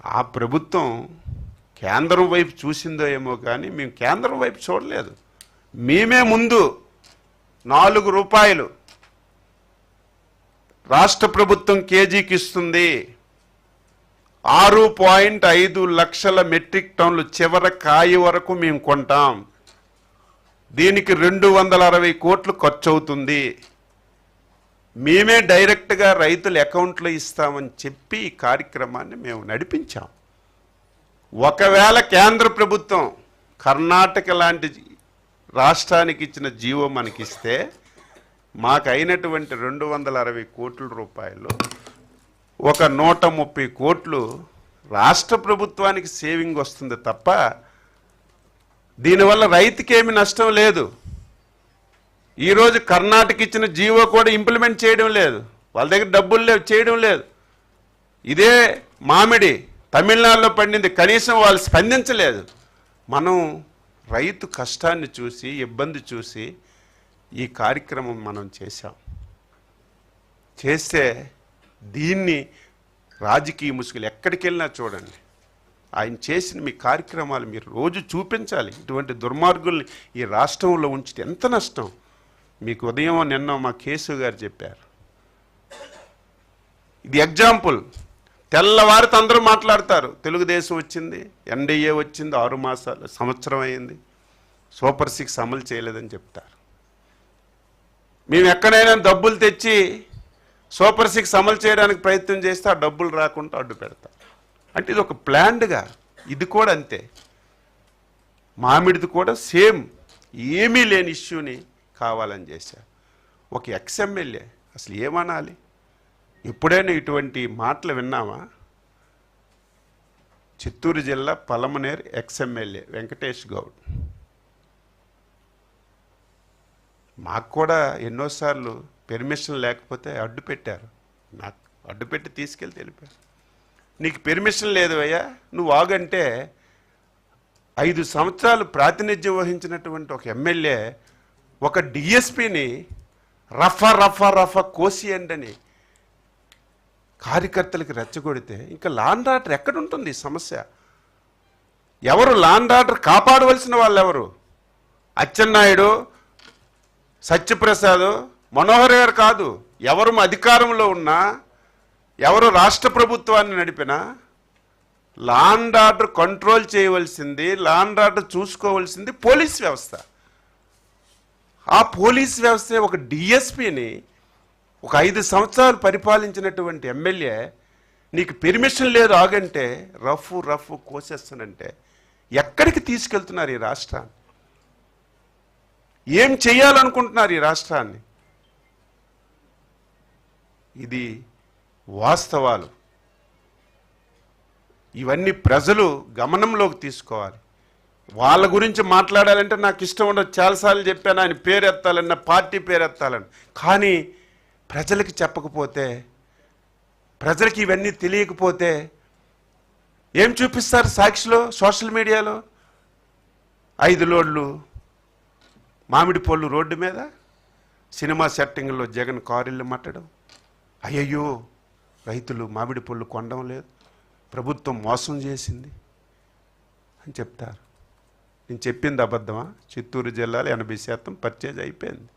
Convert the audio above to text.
ఆ ప్రభుత్వం కేంద్రం వైపు చూసిందో ఏమో కానీ మేము కేంద్రం వైపు చూడలేదు. మేమే ముందు 4 రూపాయలు రాష్ట్ర ప్రభుత్వం కేజీకి ఇస్తుంది. 6.5 లక్షల మెట్రిక్ టన్నులు చివరి కాయ వరకు మేము కొంటాం. దీనికి 260 కోట్లు ఖర్చు అవుతుంది. మేమే డైరెక్ట్గా రైతుల అకౌంట్లో ఇస్తామని చెప్పి ఈ కార్యక్రమాన్ని మేము నడిపించాం. ఒకవేళ కేంద్ర ప్రభుత్వం కర్ణాటక లాంటి రాష్ట్రానికి ఇచ్చిన జీవో మనకిస్తే మాకు అయినటువంటి 260 కోట్ల రూపాయలు ఒక 130 కోట్లు రాష్ట్ర ప్రభుత్వానికి సేవింగ్ వస్తుంది తప్ప దీనివల్ల రైతుకేమి నష్టం లేదు. ఈరోజు కర్ణాటక ఇచ్చిన జీవో కూడా ఇంప్లిమెంట్ చేయడం లేదు. వాళ్ళ దగ్గర డబ్బులు లేవు, చేయడం లేదు. ఇదే మామిడి తమిళనాడులో పండింది, కనీసం వాళ్ళు స్పందించలేదు. మనం రైతు కష్టాన్ని చూసి ఇబ్బంది చూసి ఈ కార్యక్రమం మనం చేస్తే దీన్ని రాజకీయ ముసుగులు ఎక్కడికి వెళ్ళినా చూడండి, ఆయన చేసిన మీ కార్యక్రమాలు మీరు రోజు చూపించాలి. ఇటువంటి దుర్మార్గుల్ని ఈ రాష్ట్రంలో ఉంచితే ఎంత నష్టం. మీకు ఉదయం నిన్న మా కేశవ్ గారు చెప్పారు. ఇది ఎగ్జాంపుల్. తెల్లవారితో అందరూ మాట్లాడతారు, తెలుగుదేశం వచ్చింది, ఎన్డీఏ వచ్చింది, 6 మాసాలు సంవత్సరం అయింది, సూపర్ 6 అమలు చేయలేదని చెప్తారు. మేము ఎక్కడైనా డబ్బులు తెచ్చి సూపర్ 6 అమలు చేయడానికి ప్రయత్నం చేస్తే ఆ డబ్బులు రాకుండా అడ్డు పెడతారు. అంటే ఇది ఒక ప్లాన్డ్గా, ఇది కూడా అంతే. మామిడిది కూడా సేమ్, ఏమీ లేని ఇష్యూని కావాలని చేశారు. ఒక ఎక్స్ఎమ్మెల్యే అసలు ఏమనాలి? ఎప్పుడైనా ఇటువంటి మాటలు విన్నామా? చిత్తూరు జిల్లా పలమనేరు ఎక్స్ఎమ్మెల్యే వెంకటేష్ గౌడ్ మాకు కూడా ఎన్నోసార్లు పెర్మిషన్ లేకపోతే అడ్డు పెట్టారు. నాకు అడ్డు పెట్టి తీసుకెళ్ళి తెలిపారు, నీకు పెర్మిషన్ లేదు అయ్యా, నువ్వు ఆగంటే 5 సంవత్సరాలు ప్రాతినిధ్యం వహించినటువంటి ఒక ఎమ్మెల్యే ఒక డిఎస్పిని రఫా కోసియండి అని కార్యకర్తలకి రెచ్చగొడితే ఇంకా లా అండ్ ఆర్డర్ ఎక్కడుంటుంది? ఈ సమస్య ఎవరు లా అండ్ ఆర్డర్ కాపాడవలసిన వాళ్ళు ఎవరు? అచ్చెన్నాయుడు, సత్యప్రసాద్, మనోహర్ గారు కాదు. ఎవరు అధికారంలో ఉన్నా, ఎవరు రాష్ట్ర ప్రభుత్వాన్ని నడిపినా లా అండ్ ఆర్డర్ కంట్రోల్ చేయవలసింది, లా అండ్ ఆర్డర్ చూసుకోవాల్సింది పోలీస్ వ్యవస్థ. ఆ పోలీస్ వ్యవస్థ ఒక డిఎస్పిని ఒక 5 సంవత్సరాలు పరిపాలించినటువంటి ఎమ్మెల్యే నీకు పెర్మిషన్ లేదు ఆగంటే రఫ్ కోసేస్తానంటే ఎక్కడికి తీసుకెళ్తున్నారు ఈ రాష్ట్రాన్ని? ఏం చేయాలనుకుంటున్నారు ఈ రాష్ట్రాన్ని? ఇది వాస్తవాలు. ఇవన్నీ ప్రజలు గమనంలోకి తీసుకోవాలి. వాళ్ళ గురించి మాట్లాడాలంటే నాకు ఇష్టం ఉండదు. చాలాసార్లు చెప్పాను, ఆయన పేరు ఎత్తాలన్న, పార్టీ పేరు ఎత్తాలని. కానీ ప్రజలకి చెప్పకపోతే, ప్రజలకి ఇవన్నీ తెలియకపోతే ఏం చూపిస్తారు సాక్షిలో, సోషల్ మీడియాలో? 5 లోడ్లు మామిడి పళ్ళు రోడ్డు మీద, సినిమా సెట్టింగ్లో జగన్ కారుళ్ళు మట్టడం, అయ్యయ్యో రైతులు మామిడి పళ్ళు కొనడం లేదు, ప్రభుత్వం మోసం చేసింది అని చెప్తారు. నేను చెప్పింది అబద్ధమా? చిత్తూరు జిల్లాలో 80% పర్చేజ్ అయిపోయింది.